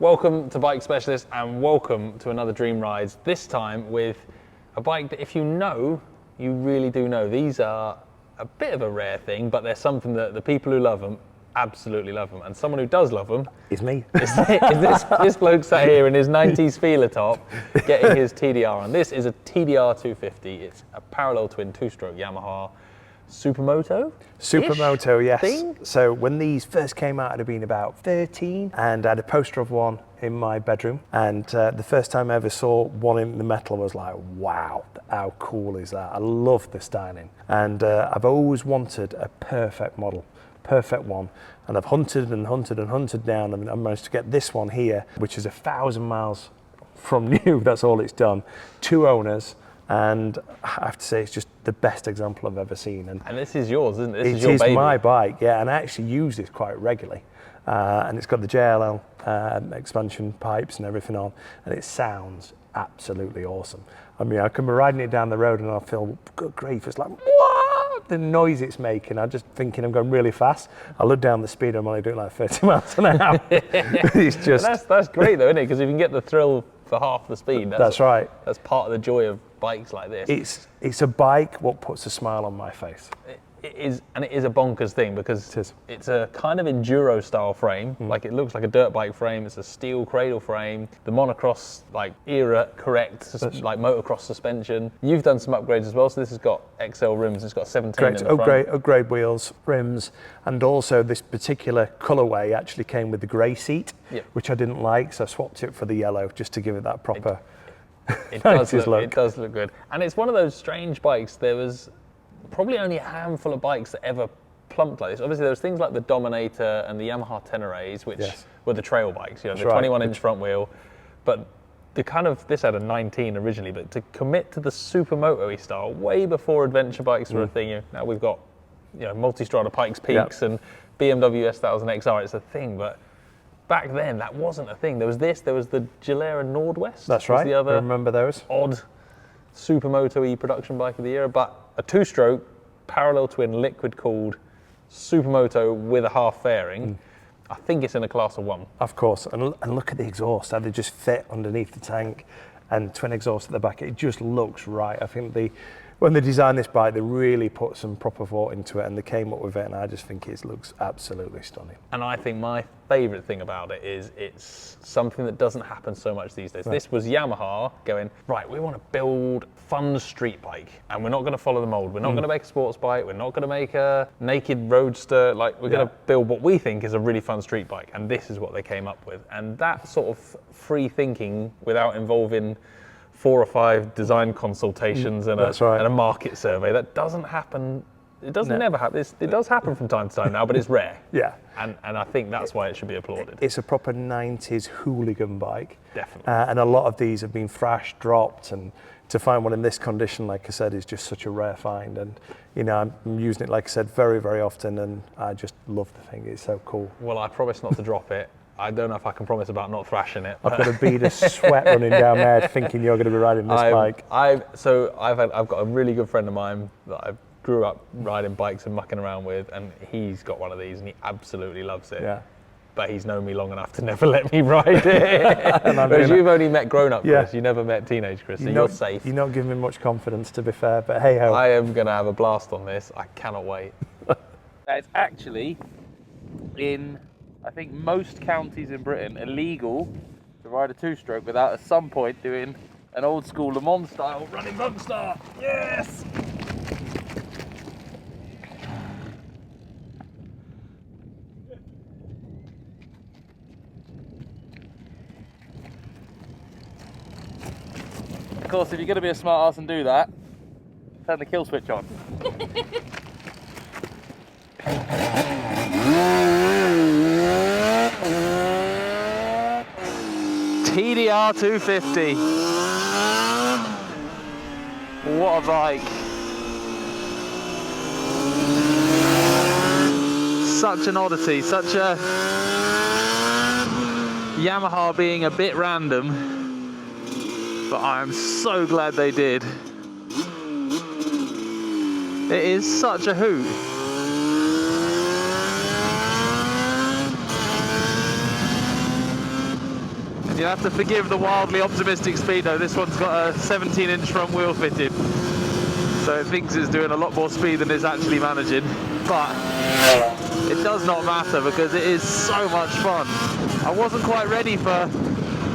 Welcome to Bike Specialist and welcome to another Dream Rides, this time with a bike that if you know, you really do know. These are a bit of a rare thing, but they're something that the people who love them absolutely love them. And someone who does love them is me. is this bloke sat here in his 90s feeler top getting his TDR on. This is a TDR 250. It's a parallel twin two-stroke Yamaha Supermoto? Supermoto, yes. Thing? So when these first came out, I'd have been about 13, and I had a poster of one in my bedroom. And the first time I ever saw one in the metal, I was like, wow, how cool is that? I love the styling. And I've always wanted a perfect model, perfect one. And I've hunted and hunted and hunted down, and I managed to get this one here, which is 1,000 miles from new. That's all it's done. 2 owners. And I have to say, it's just the best example I've ever seen. And this is yours, isn't it? This is your your baby. It is my bike, yeah, and I actually use this quite regularly. And it's got the JLL expansion pipes and everything on, and it sounds absolutely awesome. I mean, I can be riding it down the road and I'll feel, good grief, it's like, what? The noise it's making. I'm just thinking I'm going really fast. I look down the speed, I'm only doing like 30 miles an hour. It's just... That's great though, isn't it? Because if you can get the thrill for half the speed, that's right. That's part of the joy of bikes like this. It's a bike what puts a smile on my face. It is, and it is a bonkers thing because it's a kind of enduro style frame. Like it looks like a dirt bike frame. It's a steel cradle frame. The monocross like era correct like motocross suspension. You've done some upgrades as well. So this has got XL rims. It's got 17 in the front. Upgrade wheels, rims, and also this particular colorway actually came with the grey seat, which I didn't like. So I swapped it for the yellow just to give it that proper. It does look good. And it's one of those strange bikes. There was probably only a handful of bikes that ever plumped like this. Obviously, there was things like the Dominator and the Yamaha TDRs, which were the trail bikes, you know, the 21-inch front wheel. But this had a 19 originally, but to commit to the Supermoto-y style, way before adventure bikes were a thing. Now we've got, multi-strada Pikes Peaks and BMW S1000XR, it's a thing, but back then, that wasn't a thing. There was the Gilera Nordwest. That's right, the other I remember those. Odd Supermoto-y production bike of the era, but a 2-stroke, parallel twin, liquid-cooled Supermoto with a half fairing. I think it's in a class of 1. Of course, and look at the exhaust, how they just fit underneath the tank, and twin exhaust at the back. It just looks right. I think when they designed this bike, they really put some proper thought into it, and they came up with it, and I just think it looks absolutely stunning. And I think my favourite thing about it is it's something that doesn't happen so much these days. Right. This was Yamaha going, right, we want to build fun street bike, and we're not going to follow the mould. We're not going to make a sports bike. We're not going to make a naked roadster. Like, we're going to build what we think is a really fun street bike, and this is what they came up with. And that sort of free thinking without involving 4 or 5 design consultations and a market survey. That doesn't happen. It doesn't never happen. It does happen from time to time now, but it's rare. Yeah. And I think that's why it should be applauded. It's a proper 90s hooligan bike. Definitely. And a lot of these have been thrash dropped, and to find one in this condition, like I said, is just such a rare find. And, I'm using it, like I said, very, very often, and I just love the thing. It's so cool. Well, I promise not to drop it. I don't know if I can promise about not thrashing it. I've got a bead of sweat running down there thinking you're going to be riding this bike. I've got a really good friend of mine that I grew up riding bikes and mucking around with, and he's got one of these and he absolutely loves it. Yeah. But he's known me long enough to never let me ride it. Whereas you've only met grown-up Chris, you never met teenage Chris, so you're safe. You're not giving me much confidence, to be fair, but hey ho. I am going to have a blast on this. I cannot wait. It's actually in, I think, most counties in Britain illegal to ride a 2-stroke without at some point doing an old school Le Mans style running bump start. Yes! Of course, if you're going to be a smart ass and do that, turn the kill switch on. TDR 250. What a bike. Such an oddity, such a Yamaha being a bit random. But I am so glad they did. It is such a hoot. You have to forgive the wildly optimistic speed though. This one's got a 17-inch front wheel fitted, so it thinks it's doing a lot more speed than it's actually managing. But it does not matter because it is so much fun. I wasn't quite ready for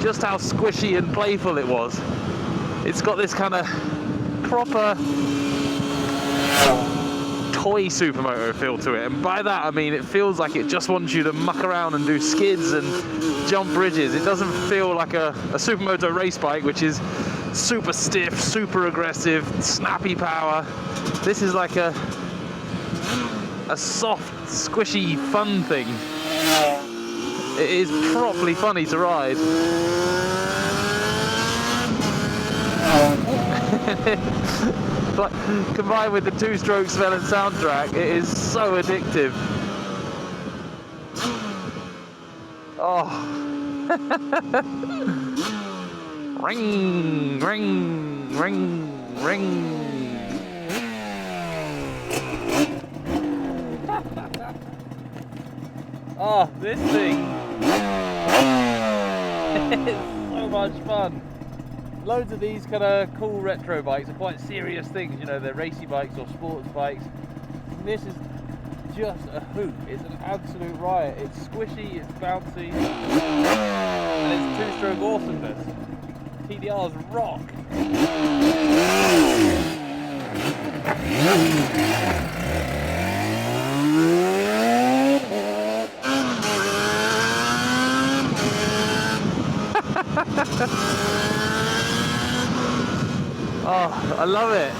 just how squishy and playful it was. It's got this kind of proper toy supermoto feel to it, and by that I mean it feels like it just wants you to muck around and do skids and jump bridges. It doesn't feel like a supermoto race bike, which is super stiff, super aggressive, snappy power. This is like a soft, squishy, fun thing. It is properly funny to ride. But combined with the two-stroke smell and soundtrack, it is so addictive. Oh. Ring, ring, ring, ring. Oh, this thing is so much fun. Loads of these kind of cool retro bikes are quite serious things, you know, they're racy bikes or sports bikes. And this is just a hoot. It's an absolute riot. It's squishy, it's bouncy, and it's two-stroke awesomeness. TDRs rock. Oh, I love it.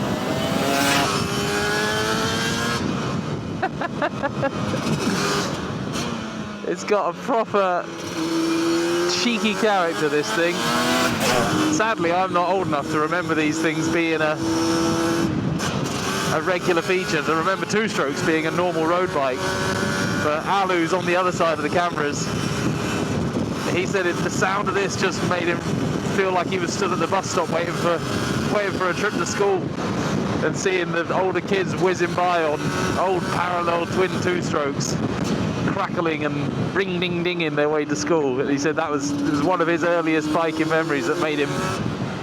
It's got a proper cheeky character, this thing. Sadly, I'm not old enough to remember these things being a regular feature, to remember two-strokes being a normal road bike. But Alu's on the other side of the cameras. He said the sound of this just made him feel like he was stood at the bus stop waiting for a trip to school, and seeing the older kids whizzing by on old parallel twin two-strokes, crackling and ring-ding-dinging their way to school. And he said it was one of his earliest biking memories that made him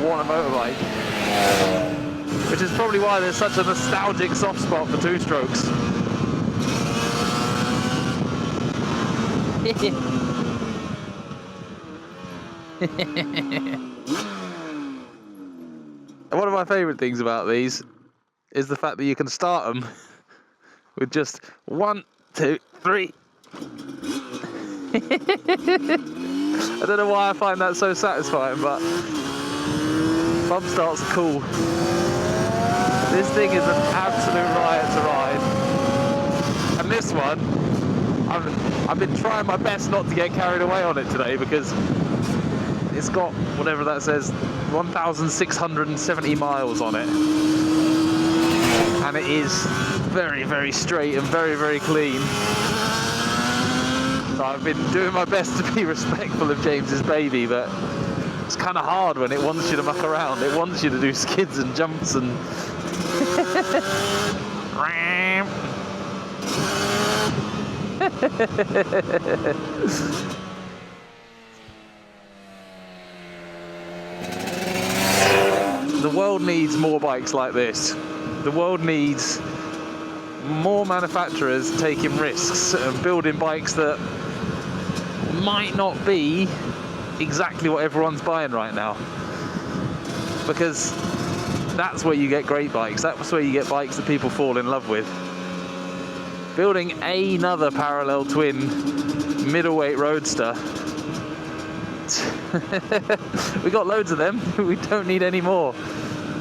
want a motorbike, which is probably why there's such a nostalgic soft spot for two-strokes. One of my favourite things about these is the fact that you can start them with just 1, 2, 3. I don't know why I find that so satisfying, but bump starts are cool. This thing is an absolute riot to ride. And this one, I've been trying my best not to get carried away on it today, because it's got, whatever that says, 1,670 miles on it. And it is very, very straight and very, very clean. So I've been doing my best to be respectful of James's baby, but it's kind of hard when it wants you to muck around. It wants you to do skids and jumps and... The world needs more bikes like this. The world needs more manufacturers taking risks and building bikes that might not be exactly what everyone's buying right now. Because that's where you get great bikes. That's where you get bikes that people fall in love with. Building another parallel twin middleweight roadster. We got loads of them. We don't need any more.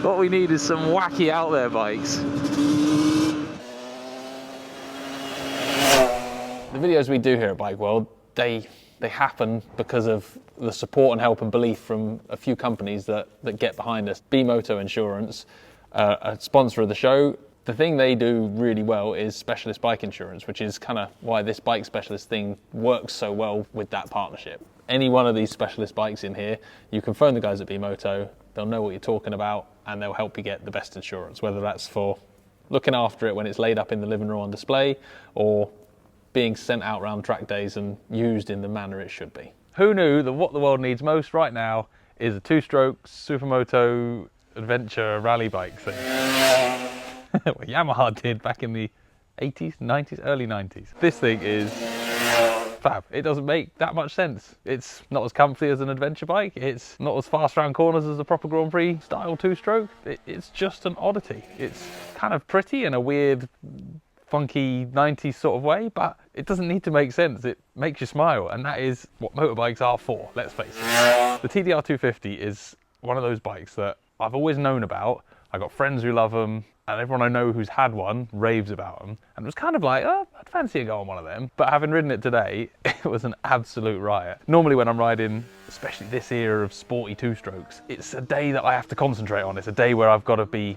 What we need is some wacky out there bikes. The videos we do here at Bike World, they happen because of the support and help and belief from a few companies that get behind us. B-Moto Insurance, a sponsor of the show. The thing they do really well is specialist bike insurance, which is kind of why this bike specialist thing works so well with that partnership. Any one of these specialist bikes in here, you can phone the guys at B-Moto, they'll know what you're talking about, and they'll help you get the best insurance, whether that's for looking after it when it's laid up in the living room on display, or being sent out around track days and used in the manner it should be. Who knew that what the world needs most right now is a two-stroke supermoto adventure rally bike thing? What Yamaha did back in the 80s, 90s, early 90s. This thing is fab. It doesn't make that much sense. It's not as comfy as an adventure bike. It's not as fast around corners as a proper Grand Prix style two-stroke. It's just an oddity. It's kind of pretty in a weird, funky 90s sort of way, but it doesn't need to make sense. It makes you smile, and that is what motorbikes are for, let's face it. The TDR 250 is one of those bikes that I've always known about. I've got friends who love them, and everyone I know who's had one raves about them. And it was kind of like, oh, I'd fancy a go on one of them. But having ridden it today, it was an absolute riot. Normally when I'm riding, especially this era of sporty two-strokes, it's a day that I have to concentrate on. It's a day where I've got to be,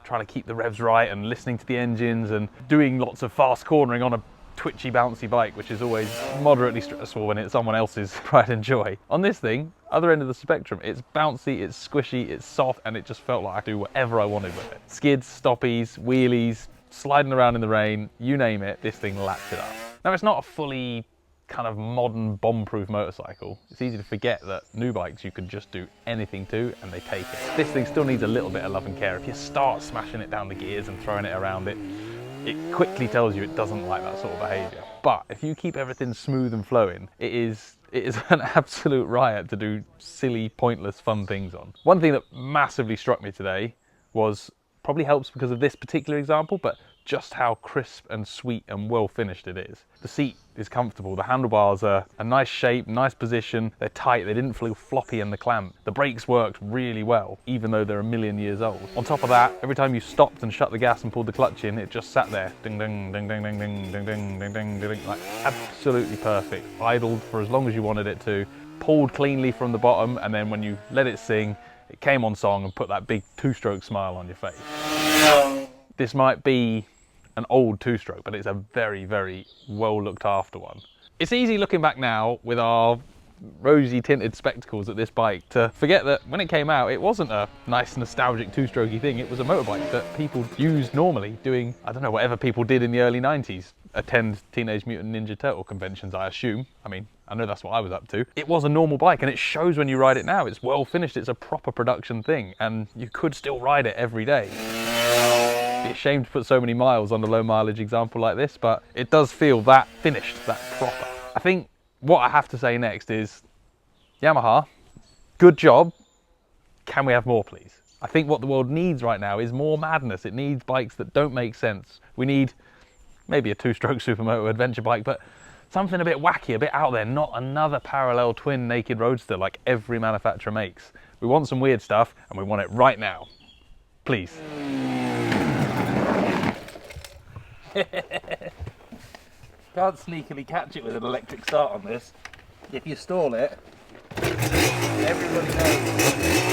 trying to keep the revs right and listening to the engines and doing lots of fast cornering on a twitchy, bouncy bike, which is always moderately stressful when it's someone else's pride and joy. On this thing, other end of the spectrum, it's bouncy, it's squishy, it's soft, and it just felt like I could do whatever I wanted with it. Skids, stoppies, wheelies, sliding around in the rain, you name it, this thing laps it up. Now, it's not a fully kind of modern bomb-proof motorcycle. It's easy to forget that new bikes you can just do anything to and they take it. This thing still needs a little bit of love and care. If you start smashing it down the gears and throwing it around it, it quickly tells you it doesn't like that sort of behaviour. But if you keep everything smooth and flowing, it is an absolute riot to do silly, pointless, fun things on. One thing that massively struck me today was, probably helps because of this particular example, but just how crisp and sweet and well finished it is. The seat is comfortable, the handlebars are a nice shape, nice position, they're tight, they didn't feel floppy in the clamp. The brakes worked really well, even though they're a million years old. On top of that, every time you stopped and shut the gas and pulled the clutch in, it just sat there, ding ding ding ding ding ding ding ding ding ding ding, like absolutely perfect. Idled for as long as you wanted it to, pulled cleanly from the bottom, and then when you let it sing, it came on song and put that big two-stroke smile on your face. This might be an old two-stroke, but it's a very, very well looked after one. It's easy looking back now with our rosy tinted spectacles at this bike to forget that when it came out, it wasn't a nice nostalgic two-strokey thing. It was a motorbike that people used normally, doing, I don't know, whatever people did in the early 90s. Attend Teenage Mutant Ninja Turtle conventions, I assume. I mean, I know that's what I was up to. It was a normal bike, and it shows when you ride it now. It's well finished, it's a proper production thing, and you could still ride it every day. Be ashamed to put so many miles on a low mileage example like this, but it does feel that finished, that proper. I think what I have to say next is, Yamaha, good job. Can we have more, please? I think what the world needs right now is more madness. It needs bikes that don't make sense. We need maybe a two-stroke supermoto adventure bike, but something a bit wacky, a bit out there, not another parallel twin naked roadster like every manufacturer makes. We want some weird stuff, and we want it right now. Please. Can't sneakily catch it with an electric start on this. If you stall it, everybody knows.